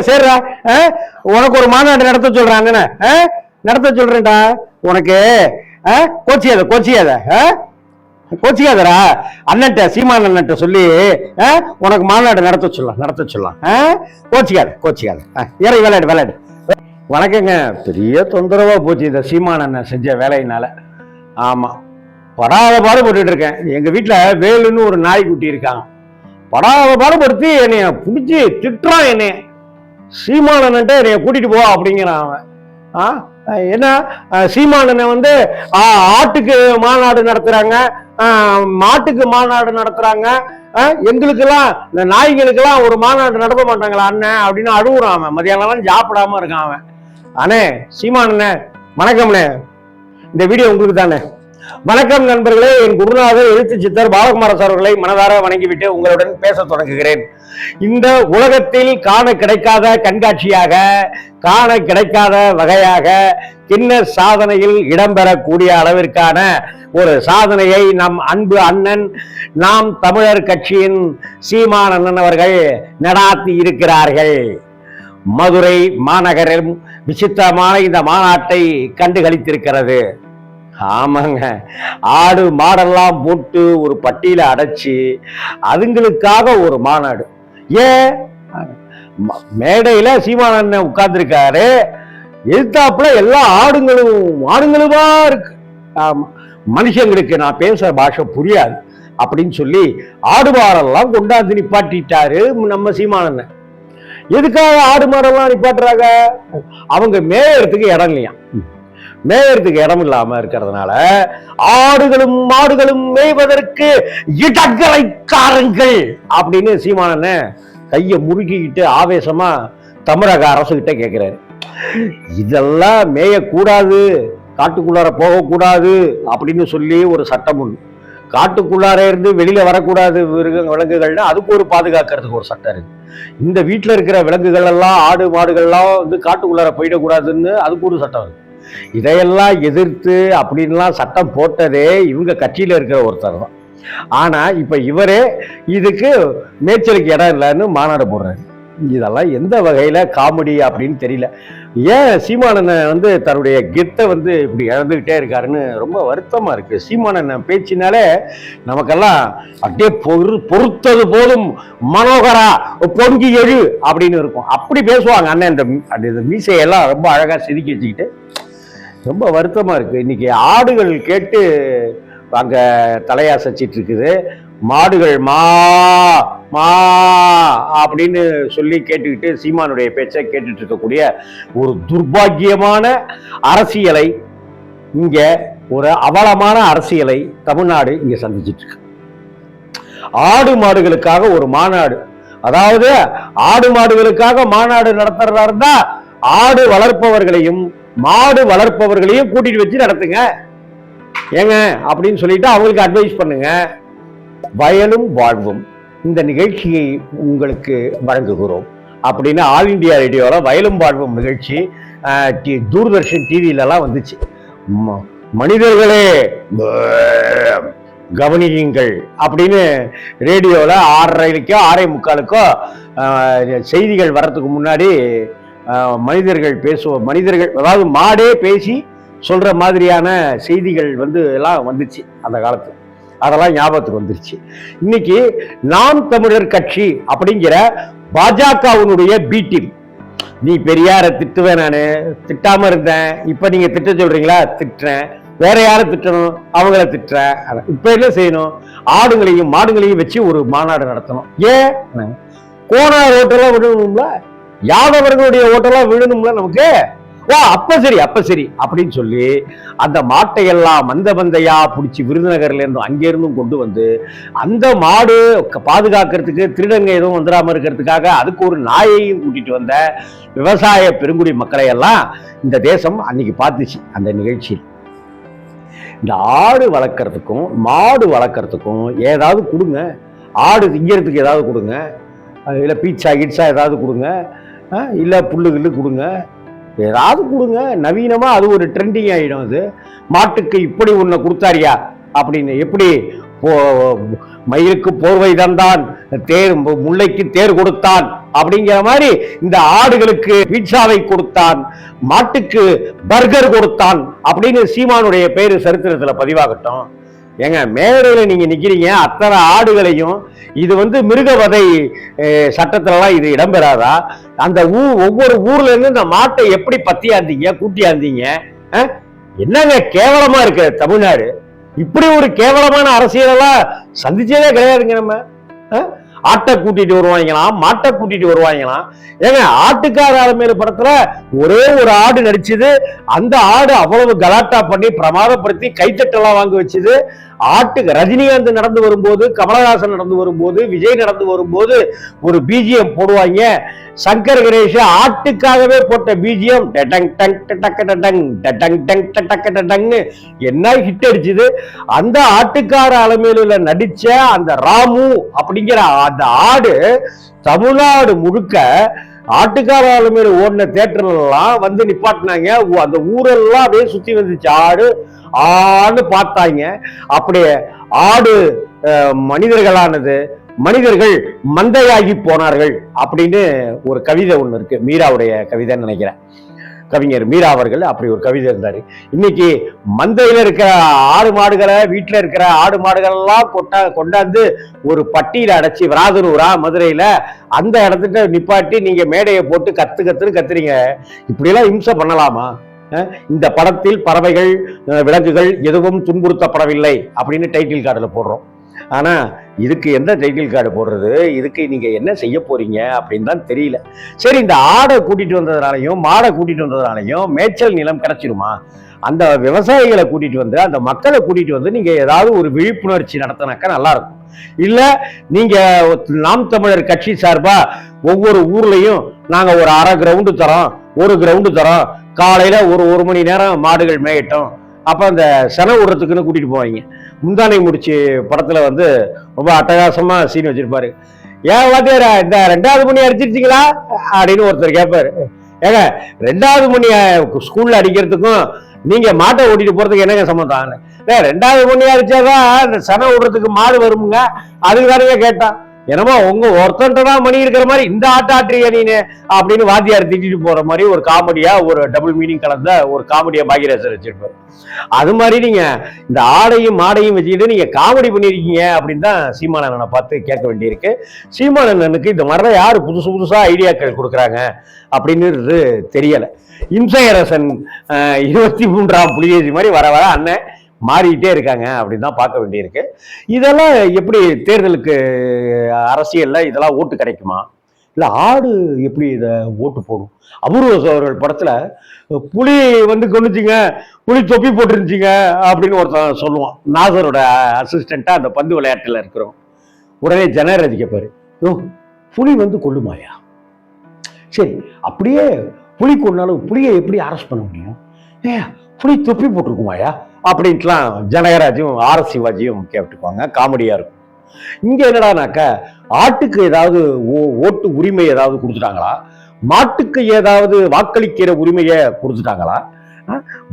சரிடா, உனக்கு ஒரு மாநாடு நடத்த சொல்றாங்க, நடத்த சொல்றேன்டா. உனக்கு கோச்சியாதரா அண்ணன்ட்ட, சீமான் அண்ணன்ட்ட சொல்லி உனக்கு மாநாடு நடத்த சொல்லலாம். கோச்சிக்காத ஏறி விளையாடு. வணக்கங்க. பெரிய தொந்தரவா போச்சு இந்த சீமான் அண்ணன் செஞ்ச வேலையினால. ஆமா, படாத பாடுபட்டு இருக்கேன். எங்க வீட்டுல வேலுன்னு ஒரு நாய்க்குட்டி இருக்காங்க. படாத பாடுபடுத்தி என்னைய பிடிச்சி திட்டுறான். என்னைய சீமானன்ட்ட என்னைய கூட்டிட்டு போ அப்படிங்கிறான் அவன். என்ன சீமானனை வந்து ஆட்டுக்கு மாநாடு நடத்துறாங்க, மாட்டுக்கு மாநாடு நடத்துறாங்க, எங்களுக்கெல்லாம் இந்த நாய்களுக்கெல்லாம் ஒரு மாநாடு நடத்த மாட்டாங்களா அண்ணன் அப்படின்னு அழுகுறான் அவன். மதியானம் சாப்பிடாம இருக்கான் அவன். அண்ணே சீமானண்ணே வணக்கம்ண்ணே. இந்த வீடியோ உங்களுக்கு தானே. வணக்கம் நண்பர்களே. என் குருநாதர் எழுத்து சித்தர் பாலகுமாரஸ் அவர்களை மனதார வணங்கிவிட்டு உங்களுடன் பேச தொடங்குகிறேன். இந்த உலகத்தில் காண கிடைக்காத கண்காட்சியாக, காண கிடைக்காத வகையாக கின்னஸ் சாதனையில் இடம்பெறக்கூடிய அளவிற்கான ஒரு சாதனையை நம் அன்பு அண்ணன், நாம் தமிழர் கட்சியின் சீமான் அண்ணன் அவர்கள் நடாத்தி இருக்கிறார்கள். மதுரை மாநகரம் விசித்திரமான இந்த மாநாட்டை கண்டுகளித்திருக்கிறது. ஆமாங்க, ஆடு மாடெல்லாம் போட்டு ஒரு பட்டியல அடைச்சு அதுங்களுக்காக ஒரு மாநாடு. ஏன் மேடையில சீமான் உட்கார்ந்துருக்காரு, எதிர்த்தாப்புல எல்லா ஆடுங்களுமா இருக்கு. ஆமா, மனுஷங்களுக்கு நான் பேசுற பாஷை புரியாது அப்படின்னு சொல்லி ஆடு மாடெல்லாம் கொண்டாந்து நிப்பாட்டிட்டாரு நம்ம சீமான். எதுக்காக ஆடு மாடெல்லாம் நிப்பாட்டுறாங்க? அவங்க மேயறதுக்கு இடம் இல்லையா. மேயறதுக்கு இடம் இல்லாம இருக்கிறதுனால ஆடுகளும் மாடுகளும் மேய்வதற்கு இடங்களை காருங்கள் அப்படின்னு சீமான் கைய முறுக்கிக்கிட்டு ஆவேசமா தமிழக அரசு கிட்ட கேட்கிறாரு. இதெல்லாம் மேயக்கூடாது, காட்டுக்குள்ளார போகக்கூடாது அப்படின்னு சொல்லி ஒரு சட்டம் உண்டு. காட்டுக்குள்ளார இருந்து வெளியில வரக்கூடாது விலங்குகள்னா அதுக்கு ஒரு பாதுகாக்கிறதுக்கு ஒரு சட்டம் இருக்கு. இந்த வீட்டுல இருக்கிற விலங்குகள் எல்லாம், ஆடு மாடுகள்லாம் வந்து காட்டுக்குள்ளார போயிடக்கூடாதுன்னு அதுக்கு ஒரு சட்டம் இருக்கு. இதையெல்லாம் எதிர்த்து அப்படின்லாம் சட்டம் போட்டதே இவங்க கட்சியில இருக்கிற ஒருத்தர் தான். ஆனா இப்ப இவரே இதுக்கு மேய்ச்சலுக்கு இடம் இல்லைன்னு மாநாடு போடுறாரு. இதெல்லாம் எந்த வகையில காமெடி அப்படின்னு தெரியல. ஏன் சீமான் வந்து தன்னுடைய கெத்தை வந்து இப்படி இழந்துகிட்டே இருக்காருன்னு ரொம்ப வருத்தமா இருக்கு. சீமான் பேச்சினாலே நமக்கெல்லாம் அப்படியே பொறுத்தது போதும் மனோகரா பொங்கி எழு அப்படின்னு இருக்கும். அப்படி பேசுவாங்க அண்ணன். இந்த மீசையெல்லாம் ரொம்ப அழகா செதுக்கி வச்சுக்கிட்டு ரொம்ப வருத்தமா இருக்கு. இன்னைக்கு ஆடுகள் கேட்டு அங்க தலையாசச்சிட்டு இருக்குது. மாடுகள் மா மா அப்படின்னு சொல்லி கேட்டுக்கிட்டு சீமானுடைய பேச்சை கேட்டுட்டு இருக்கக்கூடிய ஒரு துர்பாக்கியமான அரசியலை, இங்க ஒரு அவலமான அரசியலை தமிழ்நாடு இங்க சந்திச்சிட்டு இருக்கு. ஆடு மாடுகளுக்காக ஒரு மாநாடு, அதாவது ஆடு மாடுகளுக்காக மாநாடு நடத்துறதா இருந்தா ஆடு வளர்ப்பவர்களையும் மாடு வளர்ப்பவர்களையும் கூட்டிட்டு வச்சு நடத்துங்க ஏங்க அப்படின்னு சொல்லிட்டு அவங்களுக்கு அட்வைஸ் பண்ணுங்க. வயலும் வாழ்வும் இந்த நிகழ்ச்சியை உங்களுக்கு வழங்குகிறோம் அப்படின்னு ஆல் இண்டியா ரேடியோல வயலும் வாழ்வும் நிகழ்ச்சி தூர்தர்ஷன் டிவிலலாம் வந்துச்சு. மனிதர்களே கவனியுங்கள் அப்படின்னு ரேடியோல 6:30க்கோ 6:45 செய்திகள் வர்றதுக்கு முன்னாடி மனிதர்கள் அதாவது மாடே பேசி சொல்ற மாதிரியான செய்திகள் வந்து எல்லாம் வந்துச்சு அந்த காலத்துல. அதெல்லாம் ஞாபகத்துக்கு வந்துருச்சு. இன்னைக்கு நாம் தமிழர் கட்சி அப்படிங்கிற பாஜகவினுடைய பி டீம். நீ பெரியார திட்டுவேன், நானு திட்டாம இருந்தேன், இப்ப நீங்க திட்ட சொல்றீங்களா? திட்டுறேன். வேற யாரும் திட்டணும்? அவங்கள திட்டுறேன். இப்ப என்ன செய்யணும்? ஆடுங்களையும் மாடுங்களையும் வச்சு ஒரு மாநாடு நடத்தணும். ஏன் கோனார் ஓட்டெல்லாம் விடணும்ல, யாதவர்களுடைய ஓட்டெல்லாம் விழணும்ல நமக்கு. அப்ப சரி அப்படின்னு சொல்லி அந்த மாட்டையெல்லாம் மந்தையா பிடிச்சி விருதுநகர்ல இருந்தும் அங்கே இருந்தும் கொண்டு வந்து அந்த மாடு பாதுகாக்கிறதுக்கு, திருடங்க எதுவும் வந்துடாம இருக்கிறதுக்காக அதுக்கு ஒரு நாயையும் கூட்டிட்டு வந்த விவசாய பெருங்குடி மக்களை எல்லாம் இந்த தேசம் அன்னைக்கு பார்த்துச்சு அந்த நிகழ்ச்சியில். இந்த ஆடு வளர்க்கறதுக்கும் மாடு வளர்க்கறதுக்கும் ஏதாவது கொடுங்க. ஆடு திங்கிறதுக்கு ஏதாவது கொடுங்க, இல்லை பீட்சா கிட்ஸா ஏதாவது கொடுங்க, இல்லை புல்லு கொடுங்க, ஏதாவது கொடுங்க. நவீனமா அது ஒரு ட்ரெண்டிங் ஆயிடும். அது மாட்டுக்கு இப்படி ஒண்ணு கொடுத்தாரியா அப்படின்னு, எப்படி மயிலுக்கு போர்வை தந்தான், முல்லைக்கு தேர் கொடுத்தான் அப்படிங்கிற மாதிரி இந்த ஆடுகளுக்கு பீட்சாவை கொடுத்தான், மாட்டுக்கு பர்கர் கொடுத்தான் அப்படின்னு சீமானுடைய பேரு சரித்திரத்துல பதிவாகட்டும். ஏங்க, மேடையில நீங்க நிக்கிறீங்க, அத்தனை ஆடுகளையும், இது மிருகவதை சட்டத்திலலாம் இது இடம்பெறாதா? அந்த ஒவ்வொரு ஊர்ல இருந்து இந்த மாட்டை எப்படி பத்தியாந்தீங்க, கூட்டியாந்தீங்க? என்னங்க கேவலமா இருக்கு தமிழ்நாடு. இப்படி ஒரு கேவலமான அரசியலெல்லாம் சந்திச்சதே கிடையாதுங்க. நம்ம ஆட்டை கூட்டிட்டு வருவாங்களாம், மாட்டை கூட்டிட்டு வருவாங்களாம். ஏங்க, ஆட்டுக்கார ஆளுமையில படத்துல ஒரே ஒரு ஆடு நடிச்சது. அந்த ஆடு அவ்வளவு கலாட்டா பண்ணி பிரமாதப்படுத்தி கைத்தட்டெல்லாம் வாங்க வச்சது. ஆட்டுக்கு ரஜினிகாந்த் நடந்து வரும்போது, கமலஹாசன் நடந்து வரும்போது, விஜய் நடந்து வரும்போது ஒரு பிஜிஎம் போடுவாங்க. சங்கர் கணேஷ் ஆட்டுக்காகவே போட்ட பிஜிஎம் என்ன ஹிட் அடிச்சுது. அந்த ஆட்டுக்கார அலமையில நடிச்ச அந்த ராமு அப்படிங்கிற அந்த ஆடு தமிழ்நாடு முழுக்க ஆட்டுக்கார ஆளுமையில ஓடின தியேட்டர்லாம் நிப்பாட்டினாங்க. அந்த ஊரெல்லாம் அப்படியே சுத்தி வந்துச்சு. ஆடு ஆடு பார்த்தாங்க. அப்படியே ஆடு மனிதர்களானது, மனிதர்கள் மந்தையாகி போனார்கள் அப்படின்னு ஒரு கவிதை ஒண்ணு இருக்கு. மீராவுடைய கவிதைன்னு நினைக்கிறேன். கவிஞர் மீரா அவர்கள் அப்படி ஒரு கவிதை இருந்தாரு. இன்னைக்கு மந்தையில இருக்கிற ஆடு மாடுகளை, வீட்டுல இருக்கிற ஆடு மாடுகள் எல்லாம் கொண்டாந்து ஒரு பட்டியல அடைச்சி விராதனூரா மதுரையில அந்த இடத்துல நிப்பாட்டி நீங்க மேடையை போட்டு கத்துன்னு கத்துறீங்க. இப்படி எல்லாம் இம்சை பண்ணலாமா? இந்த படத்தில் பறவைகள், விலங்குகள் எதுவும் துன்புறுத்தப்படவில்லை அப்படின்னு டைட்டில் கார்டுல போடுறோம். ஆனா இதுக்கு எந்த டைட்டில் கார்டு போடுறது, இதுக்கு நீங்க என்ன செய்ய போறீங்க அப்படின்னு தான் தெரியல. சரி, இந்த ஆடை கூட்டிட்டு வந்ததுனாலையும் மாடை கூட்டிட்டு வந்ததுனாலையும் மேய்ச்சல் நிலம் கிடைச்சிருமா? அந்த விவசாயிகளை கூட்டிட்டு வந்து, அந்த மக்களை கூட்டிட்டு வந்து நீங்க ஏதாவது ஒரு விழிப்புணர்ச்சி நடத்தினாக்கா நல்லா இருக்கும். இல்ல நீங்க நாம் தமிழர் கட்சி சார்பா ஒவ்வொரு ஊர்லயும் நாங்க ஒரு அரை கிரவுண்டு தரோம், ஒரு கிரவுண்டு தரோம், காலையில ஒரு மணி நேரம் மாடுகள் மேயட்டும், அப்ப அந்த சென விடுறதுக்குன்னு கூட்டிட்டு போவாங்க. முந்தானை முடிச்சு படத்துல ரொம்ப அட்டகாசமா சீன் வச்சிருப்பாரு. ஏன் வாத்தியார இந்த 2வது மணி அடிச்சிருச்சீங்களா அப்படின்னு ஒருத்தர் கேட்பாரு. ஏங்க, 2வது மணி ஸ்கூல்ல அடிக்கிறதுக்கும் நீங்க மாட்டை ஓட்டிட்டு போறதுக்கு என்னங்க சம்மந்தம்? 2வது மணி அடிச்சாதான் இந்த சென விடுறதுக்கு மாடு வருமுங்க, அதுக்கு தானே கேட்டான். என்னமோ உங்க ஒருத்தன்தான் மணி இருக்கிற மாதிரி இந்த ஆட்டாற்றிய நீனு அப்படின்னு வாத்தியார் திட்டிட்டு போற மாதிரி ஒரு காமெடியா, ஒரு டபுள் மீனிங் கலந்த ஒரு காமெடியா பாகியராஜர் வச்சிருப்பாரு. அது மாதிரி நீங்க இந்த ஆடையும் மாடையும் வச்சுக்கிட்டு நீங்க காமெடி பண்ணிருக்கீங்க அப்படின்னு தான் சீமானண்ணனை பார்த்து கேட்க வேண்டியிருக்கு. சீமானண்ணனுக்கு இந்த மாதிரிலாம் யாரு புதுசா ஐடியாக்கள் கொடுக்குறாங்க அப்படின்னுறது தெரியல. இம்சையரசன் 23ஆம் புலிகேசி மாதிரி வர வர அண்ணன் மாறிக்கிட்டே இருக்காங்க அப்படின்னு தான் பார்க்க வேண்டியிருக்கு. இதெல்லாம் எப்படி தேர்தலுக்கு அரசியல்ல இதெல்லாம் ஓட்டு கிடைக்குமா? இல்ல ஆடு எப்படி இதை ஓட்டு போடும்? அபூர்வ அவர்கள் படத்துல புலி கொண்டுச்சிங்க, புலி தொப்பி போட்டுருந்துச்சிங்க அப்படின்னு ஒருத்தன் சொல்லுவான். நாசரோட அசிஸ்டண்டா அந்த பந்து விளையாட்டுல இருக்கிறோம். உடனே ஜனராஜ் கேட்பாரு, புலி கொள்ளுமாயா? சரி, அப்படியே புலி கொண்டாலும் புலியை எப்படி அரெஸ்ட் பண்ண முடியும்? புலி தொப்பி போட்டிருக்குமாயா அப்படின்ட்டுலாம் ஜனகராஜும் ஆர் சிவாஜியும் கேட்டுக்குவாங்க. காமெடியா இருக்கும். இங்க என்னடானாக்க ஆட்டுக்கு ஏதாவது ஓட்டு உரிமை ஏதாவது கொடுத்துட்டாங்களா? மாட்டுக்கு ஏதாவது வாக்களிக்கிற உரிமையை கொடுத்துட்டாங்களா?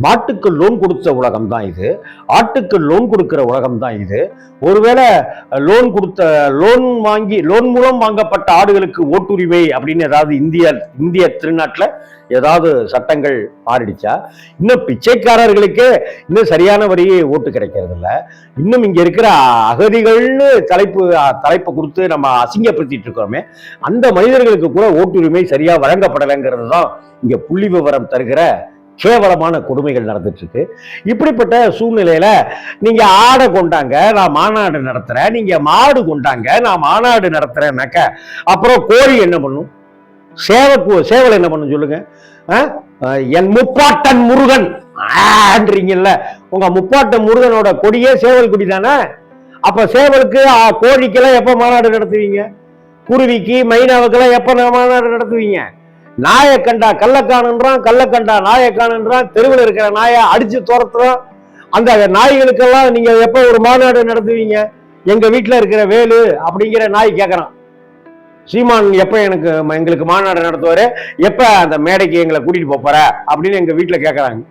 மாட்டுக்கு லோன் கொடுத்த உலகம் தான் இது, ஆட்டுக்கு லோன் கொடுக்கிற உலகம் தான் இது. ஒருவேளை லோன் மூலம் வாங்கப்பட்ட ஆடுகளுக்கு ஓட்டுரிமை அப்படின்னு ஏதாவது இந்திய திருநாட்டுல ஏதாவது சட்டங்கள் மாறிடுச்சா? இன்னும் பிச்சைக்காரர்களுக்கே இன்னும் சரியான வரியே ஓட்டு கிடைக்கிறது இல்லை. இன்னும் இங்க இருக்கிற அகதிகள்னு தலைப்பை கொடுத்து நம்ம அசிங்கப்படுத்திட்டு இருக்கோமே, அந்த மனிதர்களுக்கு கூட ஓட்டுரிமை சரியா வழங்கப்படலைங்கிறது தான் இங்க புள்ளி விவரம் தருகிற கேவலமான கொடுமைகள் நடந்துட்டு இருக்கு. இப்படிப்பட்ட சூழ்நிலையில நீங்க ஆடை கொண்டாங்க, நான் மாநாடு நடத்துறேன், நீங்க மாடு கொண்டாங்க, நான் மாநாடு நடத்துறேன்னாக்க அப்புறம் கோழி என்ன பண்ணும்? சேவல் என்ன பண்ணும் சொல்லுங்க? என் முப்பாட்டன் முருகன் ஆன்றீங்கல்ல, உங்க முப்பாட்டன் முருகனோட கொடியே சேவல் கொடி தானே. அப்ப சேவலுக்கு கோழிக்கெல்லாம் எப்ப மாநாடு நடத்துவீங்க? குருவிக்கு மைனாவுக்கெல்லாம் எப்ப மாநாடு நடத்துவீங்க? நாயை கண்டா கள்ளக்கானன்றான், கள்ளக்கண்டா நாயக்கானன்றான், தெருவில் இருக்கிற நாயை அடிச்சு துரத்துறோம். அந்த நாய்களுக்கெல்லாம் நீங்க எப்ப ஒரு மாநாடு நடத்துவீங்க? எங்க வீட்டுல இருக்கிற வேலு அப்படிங்கிற நாய் கேட்கறான், சீமான் எப்ப எங்களுக்கு மாநாடு நடத்துவாரு, எப்ப அந்த மேடைக்கு எங்களை கூட்டிட்டு போற அப்படின்னு எங்க வீட்டுல கேட்கறாங்க.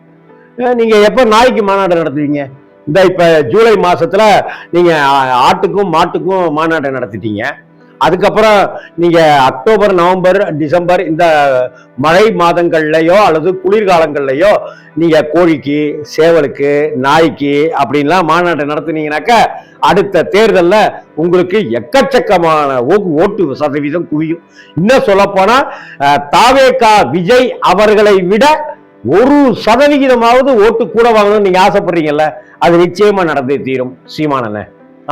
நீங்க எப்ப நாய்க்கு மாநாடு நடத்துவீங்க? இந்த இப்ப ஜூலை மாசத்துல நீங்க ஆட்டுக்கும் மாட்டுக்கும் மாநாடு நடத்திட்டீங்க. அதுக்கப்புறம் நீங்க அக்டோபர், நவம்பர், டிசம்பர் இந்த மழை மாதங்கள்லயோ அல்லது குளிர்காலங்கள்லயோ நீங்க கோழிக்கு, சேவலுக்கு, நாய்க்கு அப்படின்லாம் மாநாட்டை நடத்துனீங்கன்னாக்க அடுத்த தேர்தலில் உங்களுக்கு எக்கச்சக்கமான ஓட்டு சதவீதம் குவியும். இன்னும் சொல்ல போனா தாவேகா விஜய் அவர்களை விட 1% ஓட்டு கூட வாங்கணும்னு நீங்க ஆசைப்படுறீங்கல்ல, அது நிச்சயமா நடந்தே தீரும் சீமானண்ண.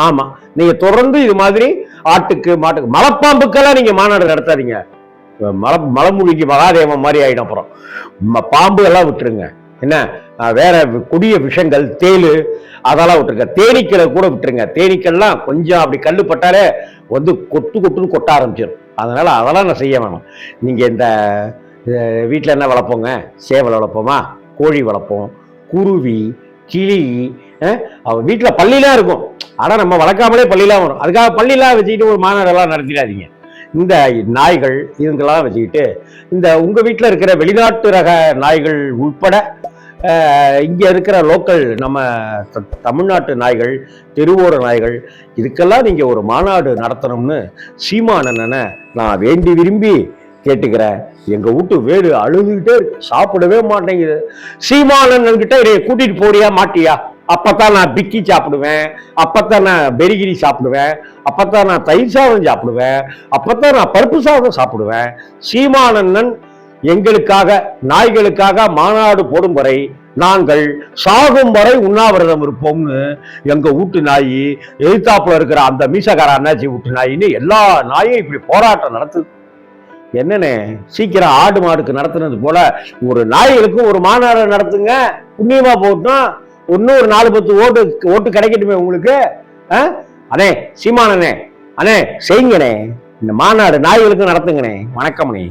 ஆமா, நீங்க தொடர்ந்து இது மாதிரி ஆட்டுக்கு, மாட்டுக்கு, மலைப்பாம்புக்கெல்லாம் நீங்க மாநாடு நடத்தாதீங்க. மலைமூலிக்கு மகாதேவன் மாதிரி ஆயிடும். அப்புறம் பாம்பு எல்லாம் விட்டுருங்க. என்ன வேற கொடிய விஷங்கள், தேளு அதெல்லாம் விட்டுருங்க. தேனீக்களை கூட விட்டுருங்க. தேனீக்கள்லாம் கொஞ்சம் அப்படி கல்லு பட்டாலே வந்து கொட்டுன்னு கொட்ட ஆரம்பிச்சிடும். அதனால அதெல்லாம் நான் செய்ய வேணும். நீங்க இந்த வீட்டில் என்ன வளர்ப்போங்க? சேவல் வளர்ப்போமா, கோழி வளர்ப்போம், குருவி, கிளி. அவன் வீட்டில் பள்ளிலாம் இருக்கும். ஆனால் நம்ம வளர்க்காமலே பள்ளிலாம் வரும். அதுக்காக பள்ளிலாம் வச்சுக்கிட்டு ஒரு மாநாடெல்லாம் நடத்திடாதீங்க. இந்த நாய்கள் இதுங்கெல்லாம் வச்சுக்கிட்டு இந்த உங்கள் வீட்டில் இருக்கிற வெளிநாட்டு ரக நாய்கள் உட்பட இங்கே இருக்கிற லோக்கல் நம்ம தமிழ்நாட்டு நாய்கள், தெருவோர நாய்கள், இதுக்கெல்லாம் நீங்கள் ஒரு மாநாடு நடத்தணும்னு சீமானண்ணனை நான் வேண்டி விரும்பி கேட்டுக்கிறேன். எங்க வீட்டு வேடு அழுதுகிட்டே இருக்கு, சாப்பிடவே மாட்டேங்குது. சீமானண்ணன் கிட்ட இதை கூட்டிட்டு போடியா மாட்டியா? அப்பத்தான் நான் பிக்கி சாப்பிடுவேன், அப்பத்தான் நான் பெரிகிரி சாப்பிடுவேன், அப்பத்தான் நான் தயிர் சாதம் சாப்பிடுவேன், அப்பத்தான் நான் பருப்பு சாதம் சாப்பிடுவேன். சீமானண்ணன் எங்களுக்காக, நாய்களுக்காக மாநாடு போடும் வரை நாங்கள் சாகும் வரை உண்ணாவிரதம் இருப்போம்னு எங்க வீட்டு நாய், எதிர்த்தாப்புல இருக்கிற அந்த மீசக்கார அண்ணாச்சி வீட்டு நாயின்னு எல்லா நாயும் இப்படி போராட்டம் நடத்துது. என்னன்னு சீக்கிரம் ஆடு மாடுக்கு நடத்துனது போல ஒரு நாய்களுக்கும் ஒரு மாநாடு நடத்துங்க. புண்ணியமா போட்டோம், இன்னும் ஒரு 4-10 ஓட்டு கிடைக்கட்டுமே உங்களுக்கு. அண்ணே சீமானண்ணே, அண்ணே செய்யுங்கண்ணே, இந்த மாநாடு நாய்களுக்கும் நடத்துங்கண்ணே. வணக்கம்ண்ணே.